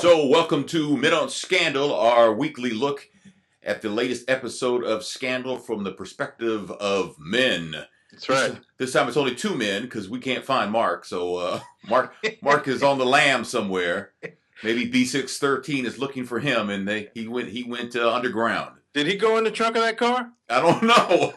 So, welcome to Men on Scandal, our weekly look at the latest episode of Scandal from the perspective of men. That's right. This time it's only two men because we can't find Mark. So, Mark is on the lam somewhere. Maybe B613 is looking for him, and he went underground. Did he go in the trunk of that car? I don't know.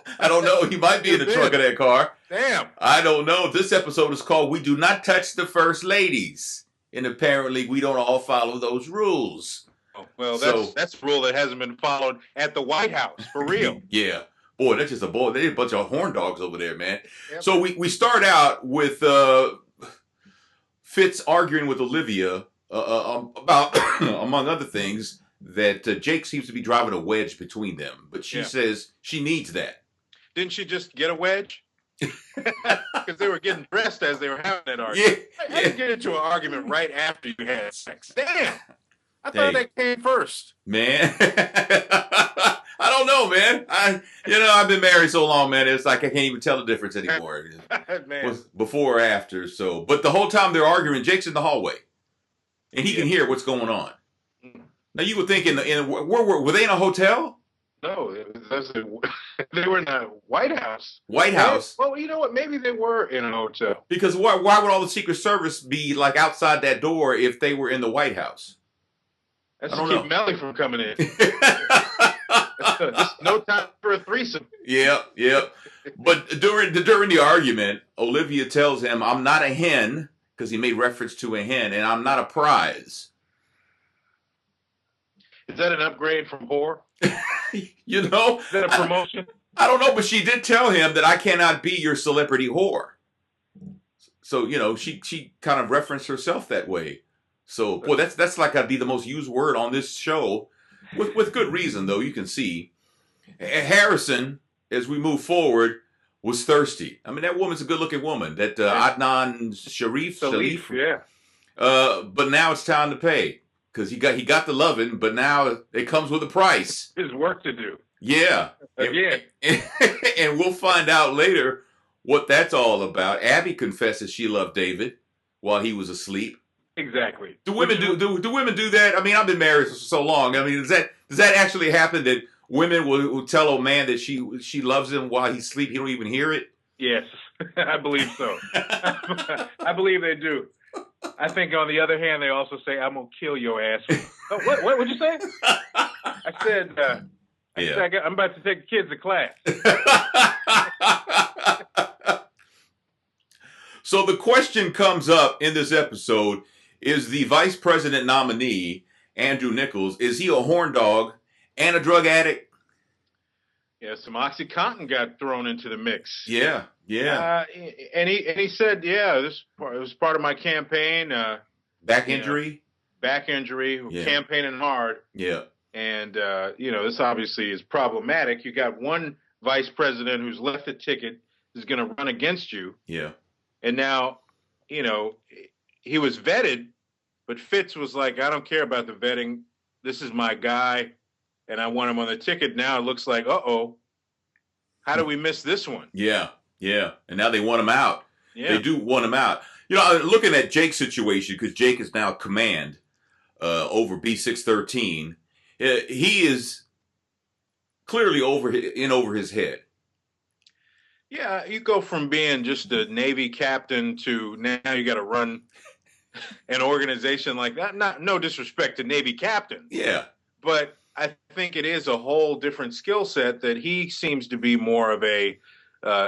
He might be in the trunk of that car. Damn. I don't know. This episode is called "We Do Not Touch the First Ladies." And apparently we don't all follow those rules. Oh, well, that's a rule that hasn't been followed at the White House, for real. Yeah. Boy, that's just they're a bunch of horn dogs over there, man. Yep. So we start out with Fitz arguing with Olivia about, among other things, that Jake seems to be driving a wedge between them. But she says she needs that. Didn't she just get a wedge? Because they were getting dressed as they were having that argument. Yeah. I didn't get into an argument right after you had sex. Damn. I thought that came first. Man. I don't know, man. I've been married so long, man. It's like I can't even tell the difference anymore. Man. Before or after. So, but the whole time they're arguing, Jake's in the hallway, and he can hear what's going on. Now you would think were they in a hotel? No, they were in the White House. White House? Well, you know what? Maybe they were in a hotel. Because why would all the Secret Service be like outside that door if they were in the White House? That's to keep Melly from coming in. Just no time for a threesome. Yeah. But during the argument, Olivia tells him, "I'm not a hen," because he made reference to a hen, and "I'm not a prize." Is that an upgrade from whore? Is that a promotion? I don't know, but she did tell him that I cannot be your celebrity whore. So, she kind of referenced herself that way. So, boy, that's like gotta be the most used word on this show. With good reason, though, you can see. Harrison, as we move forward, was thirsty. I mean, that woman's a good-looking woman. That Adnan Sharif. Yeah. But now it's time to pay. Because he got the loving, but now it comes with a price. There's work to do. Yeah. Again. And we'll find out later what that's all about. Abby confesses she loved David while he was asleep. Exactly. Do women do women do that? I mean, I've been married for so long. I mean, does that actually happen that women will tell a man that she loves him while he's asleep? He don't even hear it? Yes, I believe so. I believe they do. I think, on the other hand, they also say, "I'm gonna kill your ass." What would you say? I said, I'm about to take the kids to class. So the question comes up in this episode: is the vice president nominee Andrew Nichols, is he a horn dog and a drug addict? Yeah, some OxyContin got thrown into the mix. Yeah. And he said, this was part of my campaign. Back injury, campaigning hard. Yeah. And, this obviously is problematic. You got one vice president who's left the ticket, is going to run against you. Yeah. And now, he was vetted, but Fitz was like, "I don't care about the vetting. This is my guy, and I want him on the ticket." Now it looks like, how do we miss this one? Yeah. And now they want him out. Yeah. They do want him out. Looking at Jake's situation, because Jake is now command over B613, he is clearly over his head. Yeah, you go from being just a Navy captain to now you got to run an organization like that. No disrespect to Navy captains. Yeah. But I think it is a whole different skill set that he seems to be more of a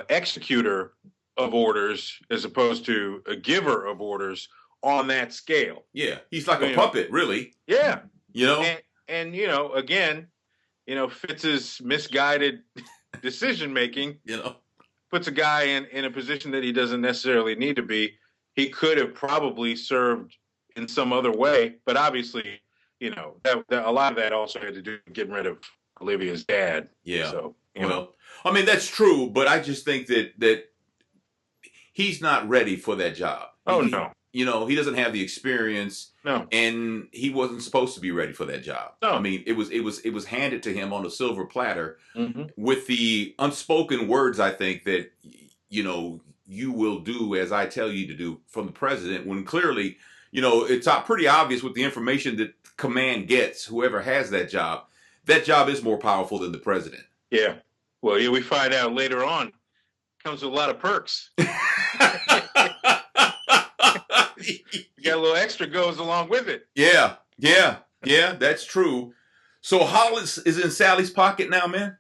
executor of orders as opposed to a giver of orders on that scale. Yeah, he's like a puppet, really. Yeah. And again, Fitz's misguided decision making, puts a guy in a position that he doesn't necessarily need to be. He could have probably served in some other way, but obviously, that a lot of that also had to do with getting rid of Olivia's dad. Yeah. So, I mean, that's true, but I just think that he's not ready for that job. No. He doesn't have the experience. No. And he wasn't supposed to be ready for that job. No. I mean, it was handed to him on a silver platter Mm-hmm. with the unspoken words, I think, that, you will do as I tell you to do from the president, when clearly it's pretty obvious with the information that command gets, whoever has that job is more powerful than the president. Yeah. Well, we find out later on, comes with a lot of perks. You got a little extra goes along with it. Yeah, that's true. So Hollis is in Sally's pocket now, man?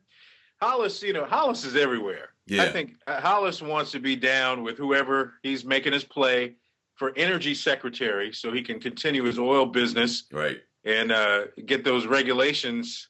Hollis is everywhere. Yeah. I think Hollis wants to be down with whoever he's making his play for energy secretary so he can continue his oil business. Right. And get those regulations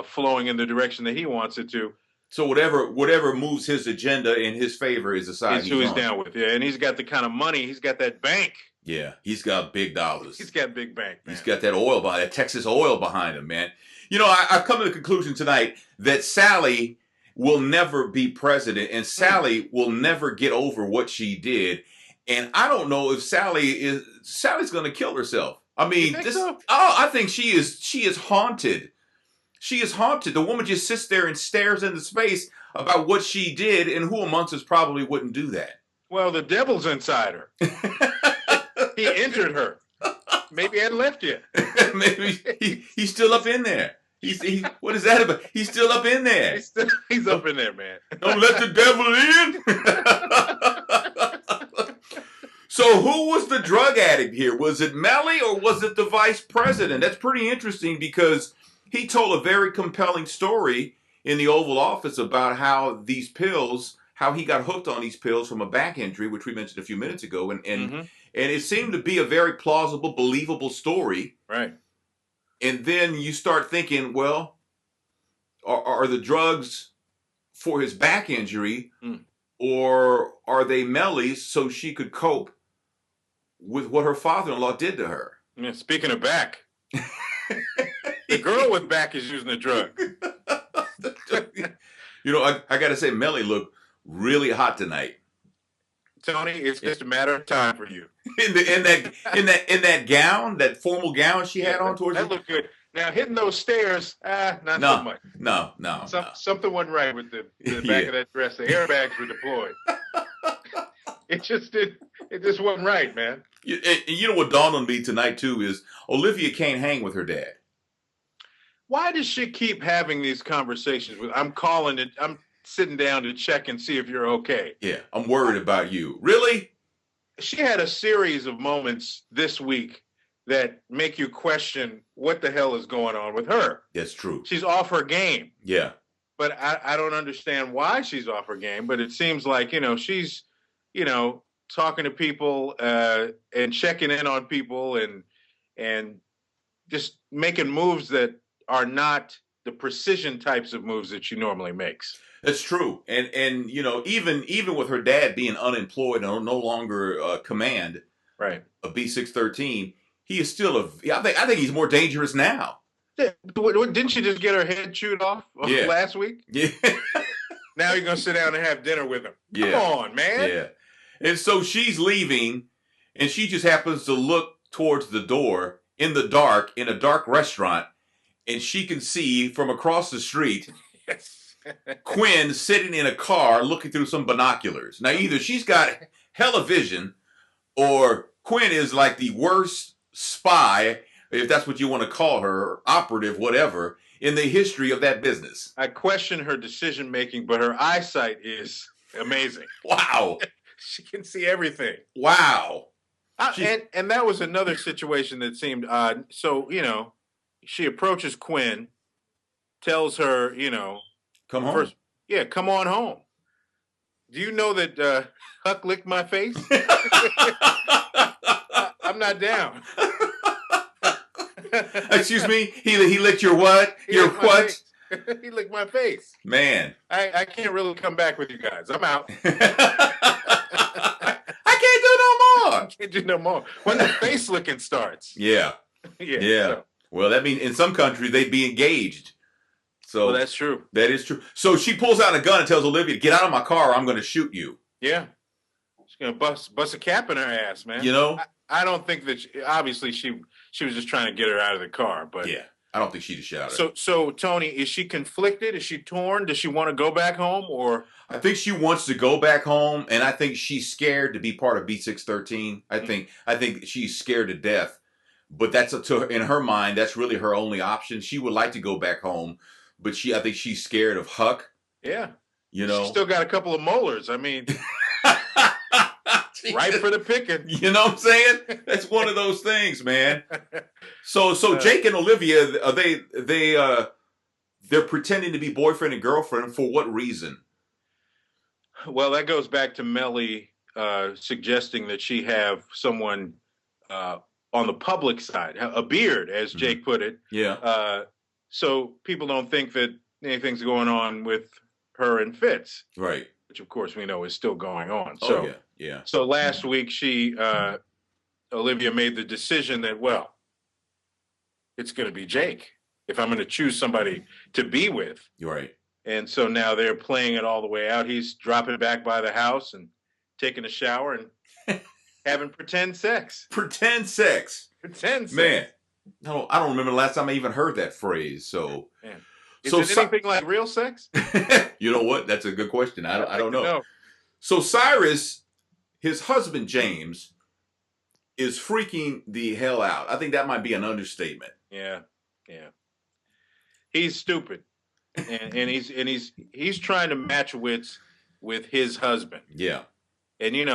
flowing in the direction that he wants it to. So whatever moves his agenda in his favor is the side he's on. Down with. Yeah, and he's got the kind of money. He's got that bank. Yeah, he's got big dollars. He's got big bank, man. He's got that oil that Texas oil behind him, man. I've come to the conclusion tonight that Sally will never be president, and Sally will never get over what she did. And I don't know if Sally's going to kill herself. I mean, I think she is haunted. She is haunted. The woman just sits there and stares into space about what she did, and who amongst us probably wouldn't do that? Well, the devil's inside her. He injured her. Maybe he hadn't left yet. Maybe he's still up in there. What is that about? He's still up in there. He's up in there, man. Don't let the devil in. So who was the drug addict here? Was it Mellie or was it the vice president? That's pretty interesting because he told a very compelling story in the Oval Office about how these pills, how he got hooked on these pills from a back injury, which we mentioned a few minutes ago. And it seemed to be a very plausible, believable story. Right. And then you start thinking, well, are the drugs for his back injury or are they Mellie's so she could cope with what her father-in-law did to her? Yeah, speaking of back, the girl with back is using a drug. I got to say, Mellie looked really hot tonight. Tony, it's just a matter of time for you. in that gown, that formal gown she had on towards that looked good. Now hitting those stairs, not so much. No. Something wasn't right with the back of that dress. The airbags were deployed. It just wasn't right, man. You know what dawned on me tonight too is Olivia can't hang with her dad. Why does she keep having these conversations with? I'm sitting down to check and see if you're okay. Yeah, I'm worried about you. Really? She had a series of moments this week that make you question what the hell is going on with her. That's true. She's off her game. Yeah. But I don't understand why she's off her game, but it seems like, she's, talking to people and checking in on people and just making moves that are not the precision types of moves that she normally makes. That's true, and even with her dad being unemployed and no longer command, right, of B613, he is still I think he's more dangerous now. Didn't she just get her head chewed off last week? Yeah. Now you're gonna sit down and have dinner with him. Yeah. Come on, man. Yeah. And so she's leaving, and she just happens to look towards the door in the dark in a dark restaurant, and she can see from across the street. Yes. Quinn sitting in a car looking through some binoculars. Now, either she's got hella vision or Quinn is like the worst spy, if that's what you want to call her, operative, whatever, in the history of that business. I question her decision making, but her eyesight is amazing. Wow. She can see everything. Wow. And that was another situation that seemed odd. So, she approaches Quinn, tells her, come home. First, come on home. Do you know that Huck licked my face? I'm not down. Excuse me? He licked your what? Your what? He licked my face. Man. I can't really come back with you guys. I'm out. I can't do no more. When the face licking starts. Yeah. Yeah. So. Well, that means in some countries they'd be engaged. So that's true. That is true. So she pulls out a gun and tells Olivia, "Get out of my car or I'm going to shoot you." Yeah. She's going to bust a cap in her ass, man. You know? I don't think that obviously she was just trying to get her out of the car, but yeah. I don't think she'd have shouted. So Tony, is she conflicted? Is she torn? Does she want to go back home, or? I think she wants to go back home, and I think she's scared to be part of B613. I think she's scared to death. But that's in her mind, that's really her only option. She would like to go back home, but I think she's scared of Huck. Yeah. You know, she's still got a couple of molars. I mean, right for the picking. You know what I'm saying? That's one of those things, man. So Jake and Olivia, they're pretending to be boyfriend and girlfriend for what reason? Well, that goes back to Mellie suggesting that she have someone on the public side, a beard, as Jake put it. Yeah. So people don't think that anything's going on with her and Fitz. Right. Which, of course, we know is still going on. So, yeah. So last week, Olivia made the decision that, well, it's going to be Jake if I'm going to choose somebody to be with. Right. And so now they're playing it all the way out. He's dropping back by the house and taking a shower and having pretend sex. Pretend sex. Pretend sex. Man, I don't remember the last time I even heard that phrase. So, man. Is it anything like real sex? You know what? That's a good question. I don't know. So Cyrus, his husband James, is freaking the hell out. I think that might be an understatement. Yeah. He's stupid. And he's trying to match wits with his husband. Yeah. And you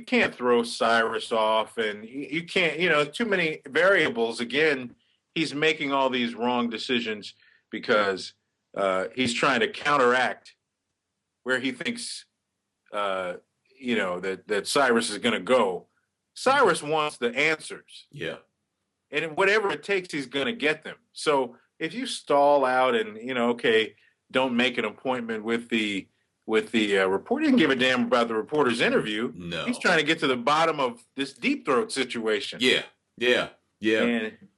can't throw Cyrus off, and you can't, too many variables. Again, he's making all these wrong decisions because he's trying to counteract where he thinks that Cyrus is going to go. Cyrus wants the answers. Yeah. And whatever it takes, he's going to get them. So if you stall out and, don't make an appointment with the reporter, he didn't give a damn about the reporter's interview. No. He's trying to get to the bottom of this deep throat situation. Yeah.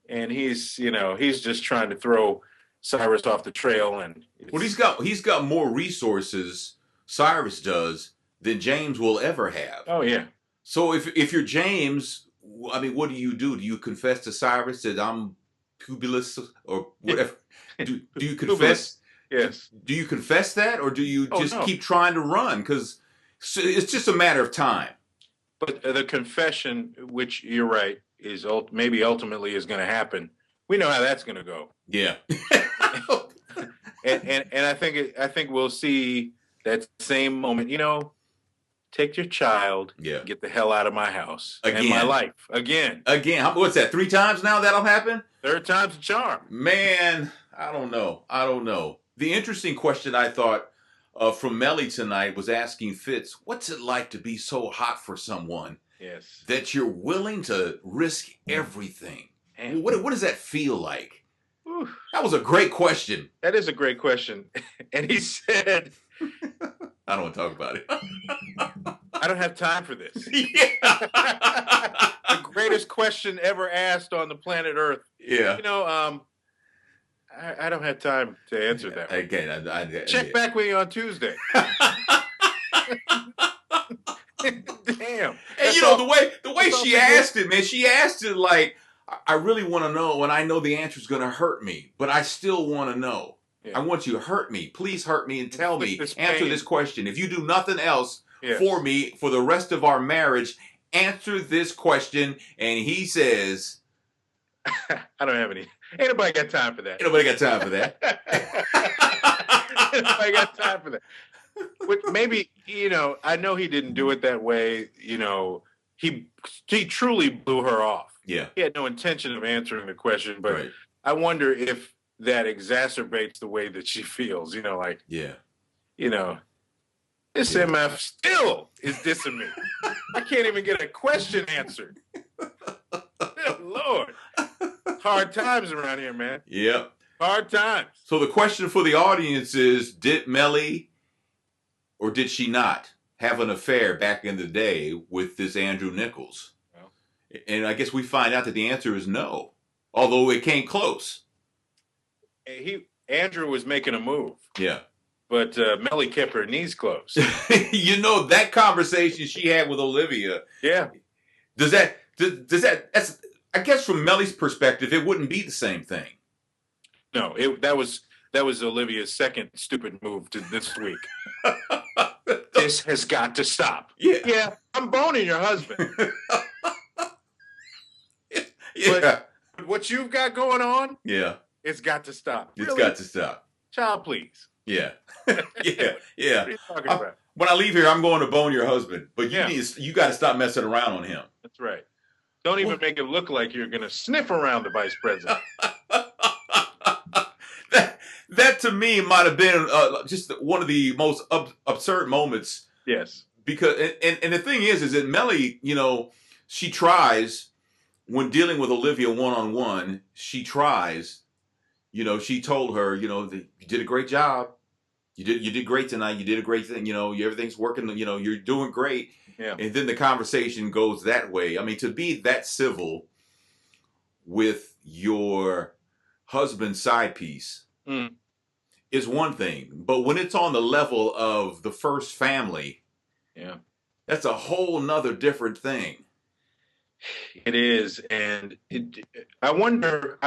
And he's just trying to throw Cyrus off the trail. And he's got more resources, Cyrus does, than James will ever have. Oh, yeah. So if you're James, I mean, what do? Do you confess to Cyrus that I'm pubulous or whatever? Do you confess? Yes. Do you confess that, or do you keep trying to run? Because it's just a matter of time. But the confession, which you're right, is maybe ultimately is going to happen. We know how that's going to go. Yeah. and I think we'll see that same moment. Take your child. Yeah. Get the hell out of my house. Again. And my life. Again. What's that? 3 times now that'll happen? Third time's a charm. Man, I don't know. The interesting question I thought from Mellie tonight was asking Fitz, what's it like to be so hot for someone? Yes. That you're willing to risk everything. And what does that feel like? Ooh. That was a great question. That is a great question. And he said, I don't want to talk about it. I don't have time for this. Yeah. The greatest question ever asked on the planet Earth. Yeah. I don't have time to answer that. Again, check back with you on Tuesday. Damn. And the way she asked it, man, she asked it like, I really want to know, and I know the answer is going to hurt me, but I still want to know. Yeah. I want you to hurt me. Please hurt me and tell me. Answer this question. If you do nothing else for me for the rest of our marriage, answer this question. And he says, I don't have any. Ain't nobody got time for that. Ain't nobody got time for that. Ain't nobody got time for that. Which maybe, I know he didn't do it that way. He truly blew her off. Yeah. He had no intention of answering the question, but I wonder if that exacerbates the way that she feels. This MF still is dissing me. I can't even get a question answered. Oh, Lord. Hard times around here, man. Yep. Hard times. So the question for the audience is, did Mellie or did she not have an affair back in the day with this Andrew Nichols? Well, and I guess we find out that the answer is no, although it came close. Andrew was making a move. Yeah. But Mellie kept her knees closed. That conversation she had with Olivia. Yeah. That's, I guess from Melly's perspective, it wouldn't be the same thing. No, that was Olivia's second stupid move to this week. This has got to stop. Yeah, I'm boning your husband. Yeah. But what you've got going on, it's got to stop. It's got to stop. Child, please. Yeah. Yeah. Yeah. What are you talking about? When I leave here, I'm going to bone your husband. But you got to stop messing around on him. That's right. Don't even make it look like you're going to sniff around the vice president. That to me might have been just one of the most absurd moments. Yes. Because and the thing is that Melly, she tries when dealing with Olivia one-on-one. She tries, she told her, you did a great job. You did great tonight. You did a great thing. Everything's working. You're doing great. Yeah. And then the conversation goes that way. I mean, to be that civil with your husband's side piece is one thing, but when it's on the level of the first family, that's a whole nother different thing. It is, and I wonder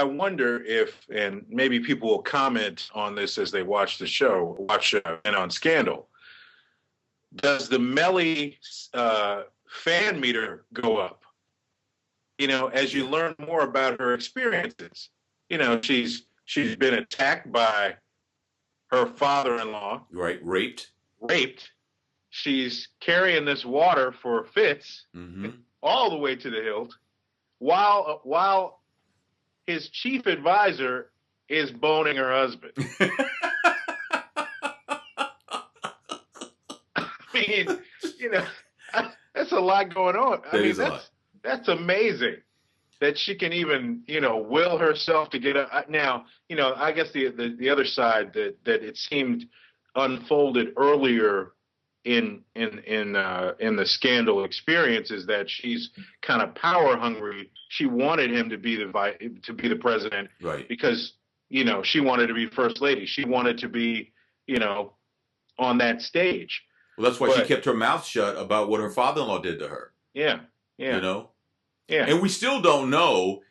if, and maybe people will comment on this as they watch the show, and on Scandal. Does the Melly fan meter go up? As you learn more about her experiences, she's been attacked by her father-in-law. Right, raped. She's carrying this water for Fitz. All the way to the hilt, while his chief advisor is boning her husband. I mean, that's a lot going on. That's amazing that she can even, will herself to get up. Now, I guess the other side that it seemed unfolded earlier in the Scandal experience is that she's kind of power hungry. She wanted him to be the president, right? Because she wanted to be first lady. She wanted to be on that stage. Well, that's why she kept her mouth shut about what her father-in-law did to her. Yeah. And we still don't know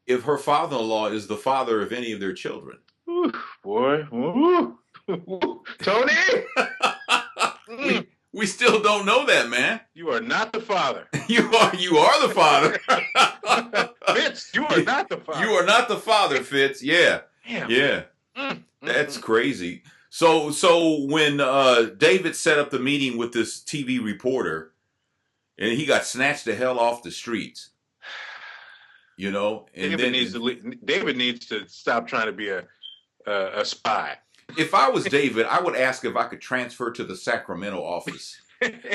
if her father-in-law is the father of any of their children. Ooh, boy, ooh. Tony. We still don't know that, man. You are not the father. You are the father. Fitz, you are not the father. You are not the father, Fitz. Yeah. Damn. Yeah. That's crazy. So when David set up the meeting with this TV reporter, and he got snatched the hell off the streets, and David needs to stop trying to be a spy. If I was David, I would ask if I could transfer to the Sacramento office.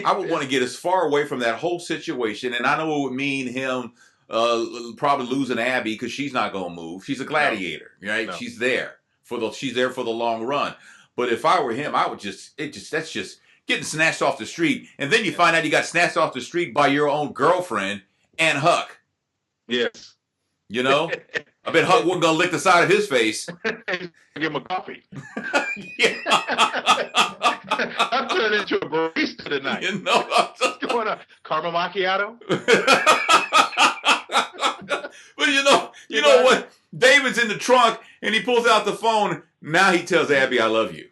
I would want to get as far away from that whole situation, and I know it would mean him probably losing Abby because she's not going to move. She's a gladiator, right? No. She's there for the long run. But if I were him, I would that's just getting snatched off the street, and then you find out you got snatched off the street by your own girlfriend and Huck. Yes. I bet Huck wasn't going to lick the side of his face. Give him a coffee. I'm turning into a barista tonight. What's going on? Caramel macchiato? But you know what? David's in the trunk, and he pulls out the phone. Now he tells Abby, I love you.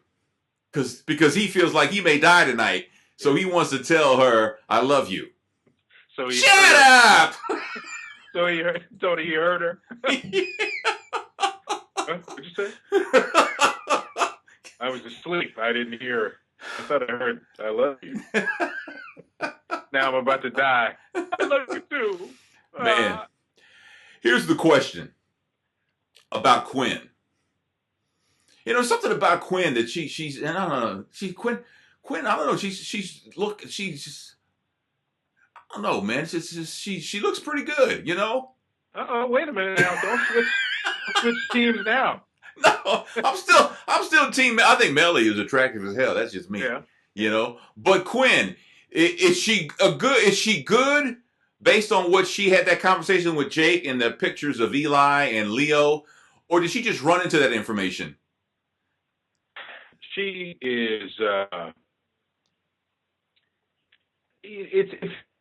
Because he feels like he may die tonight. So he wants to tell her, I love you. So Shut up! So he heard her. What'd you say? I was asleep. I didn't hear her. I thought I heard, I love you. Now I'm about to die. I love you too. Man. Here's the question about Quinn. Something about Quinn that she's, and I don't know, Quinn, I don't know, she's just, I don't know, man. She looks pretty good, Wait a minute now. Don't switch teams now. No, I'm still team. I think Melly is attractive as hell. That's just me. Yeah. But Quinn, is she good based on what she had that conversation with Jake and the pictures of Eli and Leo, or did she just run into that information? She is.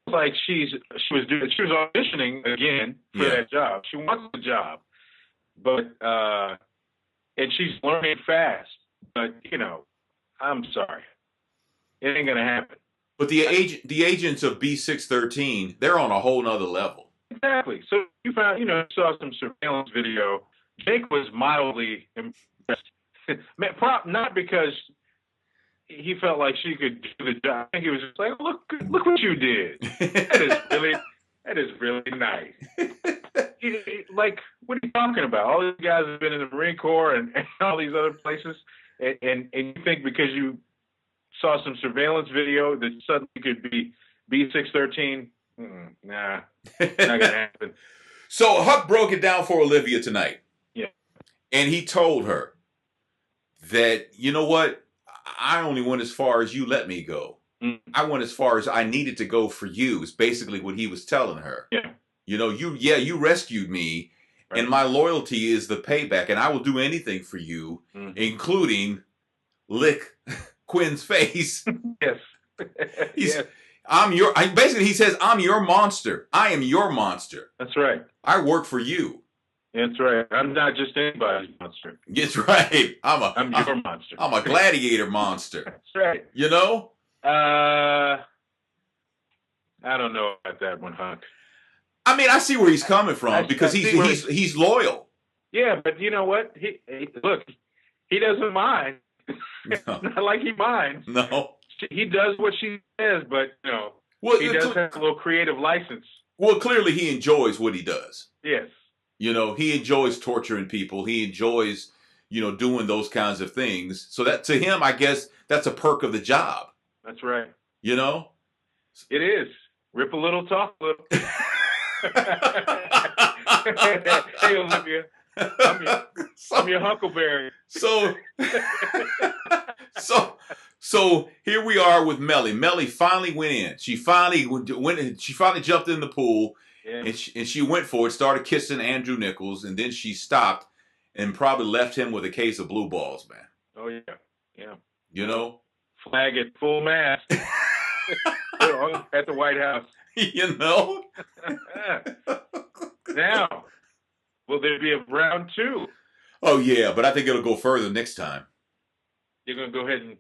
like she was auditioning again for that job. She wants the job, but and she's learning fast. But I'm sorry, it ain't gonna happen. But the agents of B613, they're on a whole nother level. Exactly. So you saw some surveillance video. Jake was mildly impressed. Not because he felt like she could do the job. I think he was just like, look what you did. That is really nice. Like, what are you talking about? All these guys have been in the Marine Corps and all these other places, and you think because you saw some surveillance video that suddenly could be B613? Nah, not gonna happen. So Huck broke it down for Olivia tonight. Yeah, and he told her that, you know what? I only went as far as you let me go. I went as far as I needed to go for you, is basically what he was telling her. Yeah. You rescued me, right, and my loyalty is the payback, and I will do anything for you, including lick Quinn's face. Yes. Basically, he says, I'm your monster. I am your monster. That's right. I work for you. That's right. I'm not just anybody's monster. That's right. I'm your monster. I'm a gladiator monster. That's right. I don't know about that one, Huck. I mean, I see where he's coming from because he's loyal. Yeah, but you know what? He doesn't mind. No. Not like he minds. No. He does what she says, but he does have a little creative license. Well, clearly he enjoys what he does. Yes. He enjoys torturing people. He enjoys, doing those kinds of things. So that, to him, I guess that's a perk of the job. That's right. It is. Rip a little, talk a little. Hey, Olivia. I'm your Huckleberry. So here we are with Mellie. Mellie finally went in. She finally jumped in the pool, and she went for it. Started kissing Andrew Nichols, and then she stopped and probably left him with a case of blue balls, man. Oh yeah. Flag at full mast at the White House. Now, will there be a round 2? Oh yeah, but I think it'll go further next time. You're gonna go ahead and.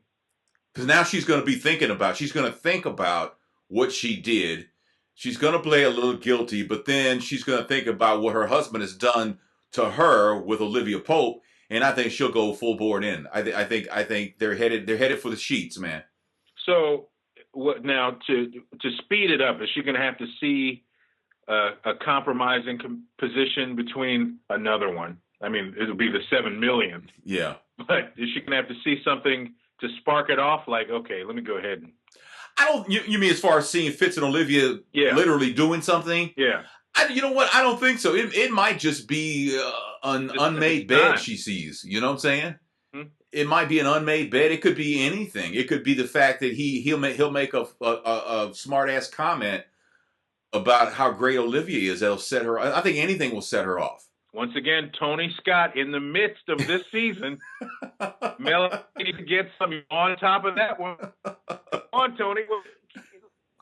Because now she's going to think about what she did. She's going to play a little guilty, but then she's going to think about what her husband has done to her with Olivia Pope, and I think she'll go full board in. I think they're headed for the sheets, man. So what now? To speed it up, is she going to have to see a compromising position between another one? I mean, it'll be the $7 million. Yeah. But is she going to have to see something to spark it off? Like, okay, let me go ahead and. You mean as far as seeing Fitz and Olivia literally doing something? Yeah. You know what? I don't think so. It might just be an unmade bed she sees. You know what I'm saying? Mm-hmm. It might be an unmade bed. It could be anything. It could be the fact that he'll make a smart ass comment about how great Olivia is. That'll set her. I think anything will set her off. Once again, Tony Scott in the midst of this season. Melanie needs to get something on top of that one. Come on, Tony.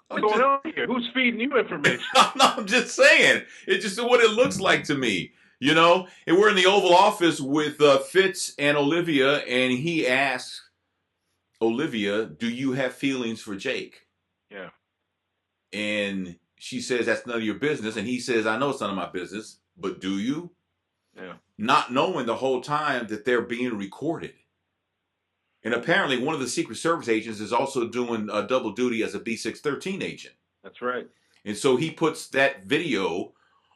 What's going on here? Who's feeding you information? I'm just saying. It's just what it looks like to me. And we're in the Oval Office with Fitz and Olivia, and he asks Olivia, do you have feelings for Jake? Yeah. And she says, that's none of your business. And he says, I know it's none of my business, but do you? Yeah. Not knowing the whole time that they're being recorded. And apparently one of the Secret Service agents is also doing a double duty as a B613 agent. That's right. And so he puts that video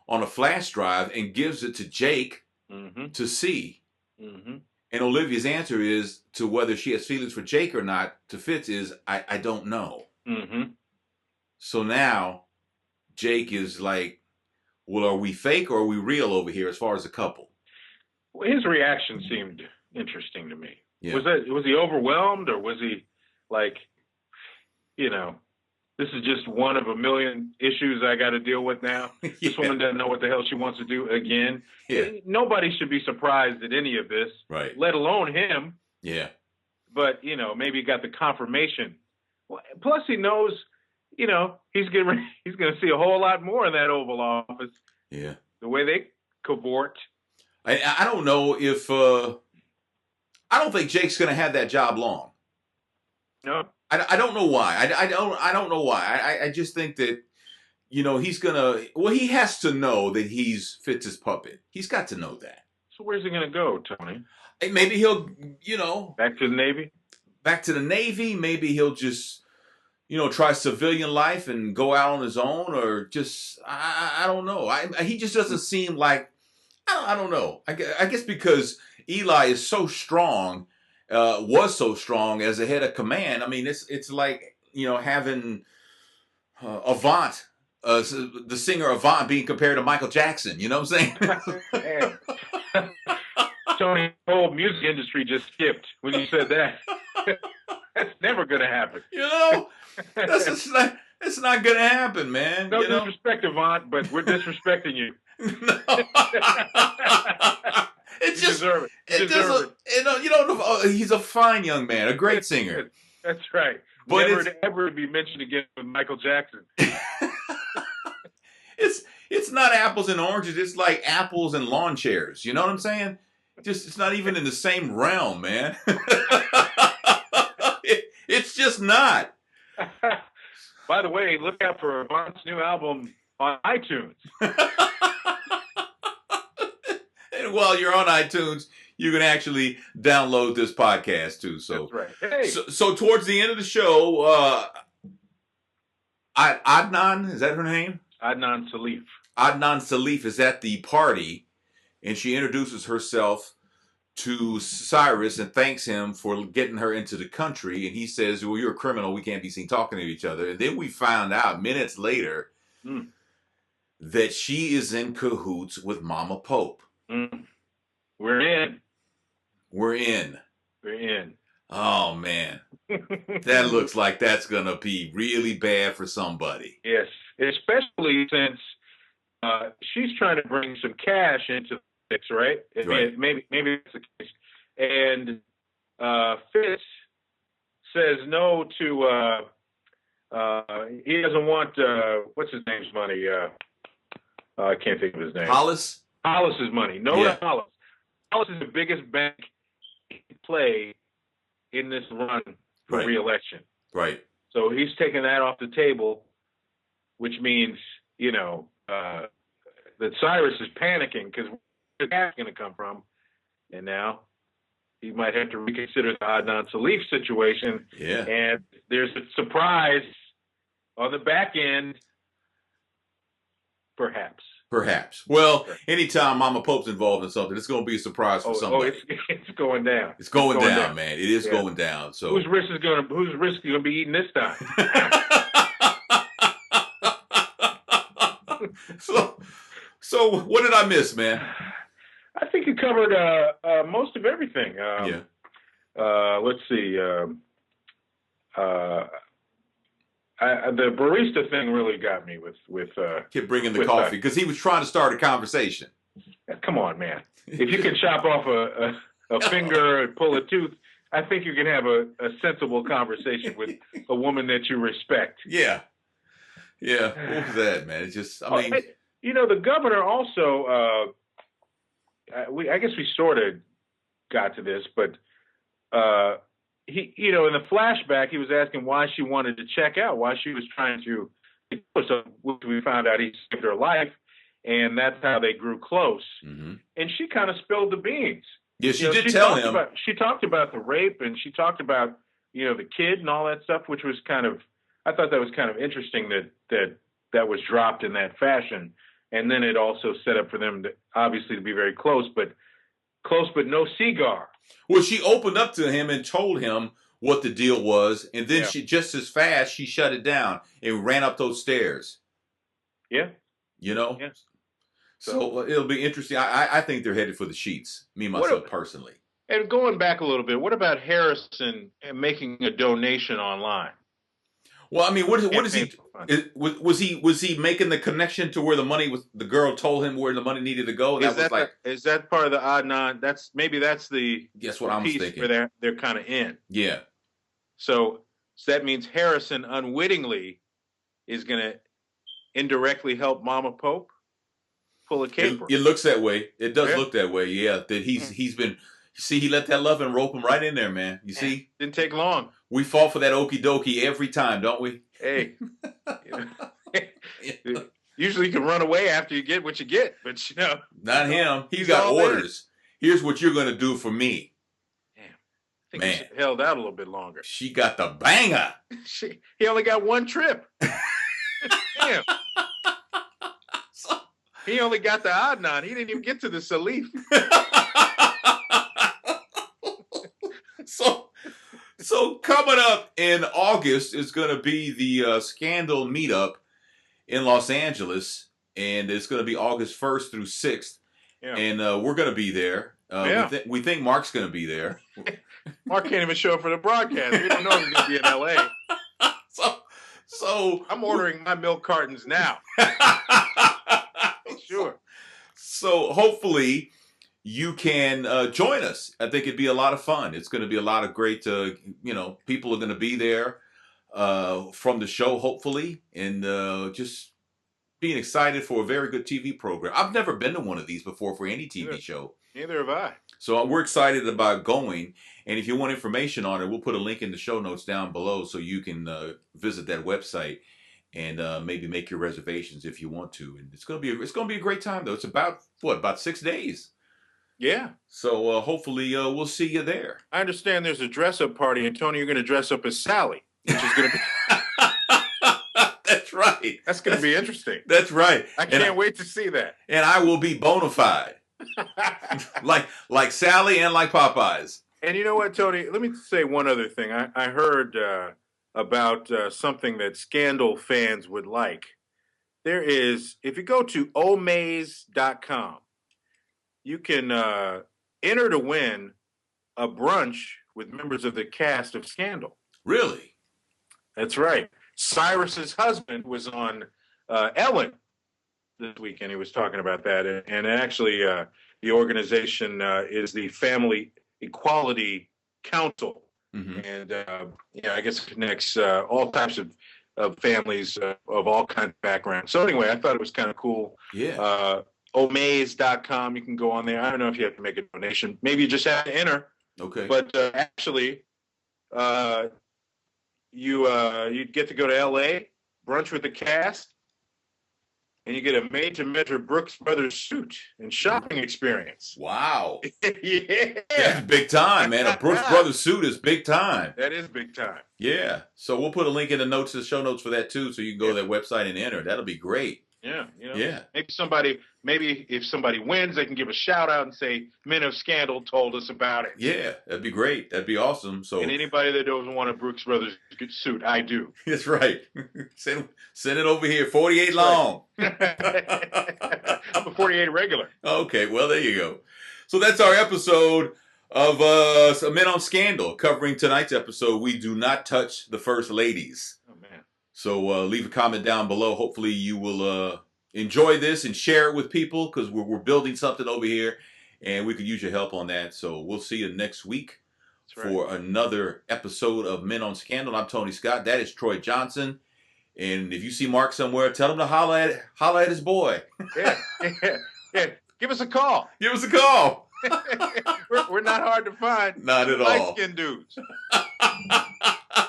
on a flash drive and gives it to Jake to see. Mm-hmm. And Olivia's answer is to whether she has feelings for Jake or not, to Fitz, is, I don't know. Mm-hmm. So now Jake is like, well, are we fake or are we real over here as far as a couple? Well, his reaction seemed interesting to me. Yeah. Was he overwhelmed, or was he like, this is just one of a million issues I got to deal with now? This woman doesn't know what the hell she wants to do again. Yeah. Nobody should be surprised at any of this, right? Let alone him. Yeah. But, maybe he got the confirmation. Plus, he knows you know, he's going to see a whole lot more in that Oval Office. Yeah. The way they cavort. I don't know if I don't think Jake's going to have that job long. No. I don't know why. I don't know why. I just think that, you know, he's gonna. Well, he has to know that he's Fitz's puppet. He's got to know that. So where's he gonna go, Tony? Maybe he'll, you know, back to the Navy. Back to the Navy. Maybe he'll just, you know, try civilian life and go out on his own, or just I don't know. He just doesn't seem like. I don't know. I guess because Eli is so strong, was so strong as a head of command. I mean, it's like, you know, having Avant. The singer Avant being compared to Michael Jackson, you know what I'm saying? Tony, the whole music industry just skipped when you said that. That's never going to happen. You know, it's not going to happen, man. No disrespect, Avant, but we're disrespecting you. No. It's just deserve it. You know, he's a fine young man, a great singer. That's right. But never to ever be mentioned again with Michael Jackson. It's not apples and oranges. It's like apples and lawn chairs. You know what I'm saying? It's not even in the same realm, man. It's just not. By the way, look out for Avant's new album on iTunes. And while you're on iTunes, you can actually download this podcast too. So, that's right. Hey. So towards the end of the show, Adnan, is that her name? Adnan Salif. Adnan Salif is at the party, and she introduces herself to Cyrus and thanks him for getting her into the country. And he says, well, you're a criminal. We can't be seen talking to each other. And then we found out minutes later that she is in cahoots with Mama Pope. We're in. We're in. We're in. Oh, man. That looks like that's going to be really bad for somebody. Yes, especially since she's trying to bring some cash into the mix, right? Right. Maybe that's the case. And Fitz says no to, he doesn't want, what's his name's money? I can't think of his name. Hollis? Hollis's money. No to Hollis. Hollis is the biggest bank play in this run for re-election. Right. So he's taking that off the table, which means, you know, that Cyrus is panicking because where's the cash going to come from? And now he might have to reconsider the Adnan Salif situation. Yeah. And there's a surprise on the back end, perhaps. Perhaps. Well, anytime Mama Pope's involved in something, it's going to be a surprise for somebody. It's going down. It's going down, man. It is going down. So whose risk is going to be eating this time? So what did I miss, man? I think you covered most of everything. Let's see. The barista thing really got me with kept bringing the coffee because he was trying to start a conversation. Come on, man! If you can chop off a finger and pull a tooth, I think you can have a sensible conversation with a woman that you respect. Yeah. What was that, man? It's just, I mean, you know, the governor also. I guess we sort of got to this, but. He, you know, in the flashback, he was asking why she wanted to check out, why she was trying to, so which we found out he saved her life, and that's how they grew close. Mm-hmm. And she kind of spilled the beans. Yeah, she did tell him. She talked about the rape, and she talked about, you know, the kid and all that stuff, which was kind of, I thought that was kind of interesting that was dropped in that fashion. And then it also set up for them to obviously to be very close, but no cigar. Well, she opened up to him and told him what the deal was, and then she just as fast she shut it down and ran up those stairs. Yeah, you know. Yeah. So it'll be interesting. I think they're headed for the sheets. Me myself personally. And going back a little bit, what about Harrison making a donation online? Well, I mean, what is he? Was he making the connection to where the money was? The girl told him where the money needed to go. Is that part of the Adnan? That's the. Guess what I'm thinking. Where they're kind of in. Yeah. So that means Harrison unwittingly is going to indirectly help Mama Pope pull a caper. It looks that way. It does look that way. Yeah, that he's been. See, he let that love and rope him right in there, man. You see, didn't take long. We fall for that okie dokie every time, don't we? Hey, usually you can run away after you get what you get, but not him. He's got orders. Here's what you're gonna do for me. Damn, I think he held out a little bit longer. She got the banger. He only got one trip. Damn. He only got the Adnan. He didn't even get to the Salif. So coming up in August is going to be the Scandal meetup in Los Angeles, and it's going to be August 1st through 6th, and we're going to be there. We think Mark's going to be there. Mark can't even show up for the broadcast. We don't know if he's going to be in L.A. So I'm ordering my milk cartons now. Sure. So hopefully you can join us. I think it'd be a lot of fun. It's going to be a lot of great, people are going to be there from the show, hopefully, and just being excited for a very good TV program. I've never been to one of these before for any TV show. Neither have I. So we're excited about going. And if you want information on it, we'll put a link in the show notes down below so you can visit that website and maybe make your reservations if you want to. And it's gonna be a great time though. It's about 6 days. Yeah. So hopefully we'll see you there. I understand there's a dress up party, and Tony, you're going to dress up as Sally, which is going to be. That's right. That's going to be interesting. That's right. I can't wait to see that. And I will be bona fide, like Sally and like Popeyes. And you know what, Tony? Let me say one other thing. I heard about something that Scandal fans would like. There is, if you go to omaze.com, you can enter to win a brunch with members of the cast of Scandal. Really? That's right. Cyrus's husband was on Ellen this week, and he was talking about that. And actually, the organization is the Family Equality Council. Mm-hmm. And, I guess it connects all types of families of all kinds of backgrounds. So anyway, I thought it was kind of cool. Yeah. Omaze.com. You can go on there. I don't know if you have to make a donation. Maybe you just have to enter. Okay. But actually, you get to go to L.A., brunch with the cast, and you get a made-to-measure Brooks Brothers suit and shopping experience. Wow. Yeah. That's big time, man. A Brooks Brothers suit is big time. That is big time. Yeah. So we'll put a link in the show notes for that, too, so you can go to that website and enter. That'll be great. Yeah. Yeah. Maybe if somebody wins, they can give a shout out and say, Men of Scandal told us about it. Yeah, that'd be great. That'd be awesome. So, and anybody that doesn't want a Brooks Brothers suit, I do. That's right. Send it over here. 48 long. I'm a 48 regular. Okay, well, there you go. So that's our episode of Men on Scandal. Covering tonight's episode, we do not touch the first ladies. Oh, man. So leave a comment down below. Hopefully you will enjoy this and share it with people, because we're building something over here and we could use your help on that. So we'll see you next week for another episode of Men on Scandal. I'm Tony Scott. That is Troy Johnson. And if you see Mark somewhere, tell him to holla at his boy. Yeah. Give us a call. Give us a call. We're not hard to find. Not at all. Light-skinned dudes.